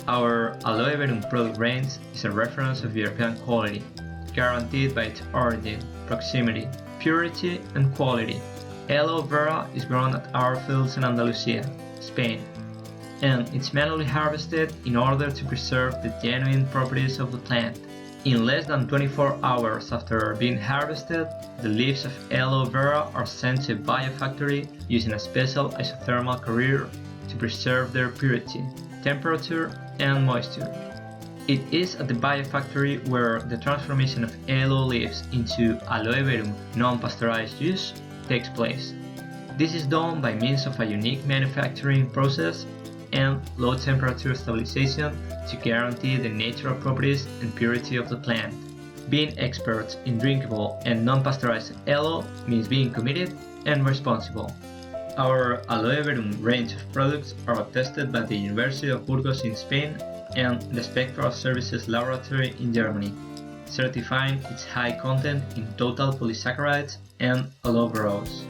Our Aloe Verum product range is a reference of European quality, guaranteed by its origin, proximity, purity, and quality. Aloe vera is grown at our fields in Andalusia, Spain, and it's manually harvested in order to preserve the genuine properties of the plant. In less than 24 hours after being harvested, the leaves of aloe vera are sent to a biofactory using a special isothermal carrier to preserve their purity, temperature, and moisture. It is at the biofactory where the transformation of aloe leaves into aloe verum non-pasteurized juice takes place. This is done by means of a unique manufacturing process and low temperature stabilization to guarantee the natural properties and purity of the plant. Being experts in drinkable and non-pasteurized aloe means being committed and responsible. Our Aloe Verum range of products are attested by the University of Burgos in Spain and the Spectral Services Laboratory in Germany, certifying its high content in total polysaccharides and aloe veros.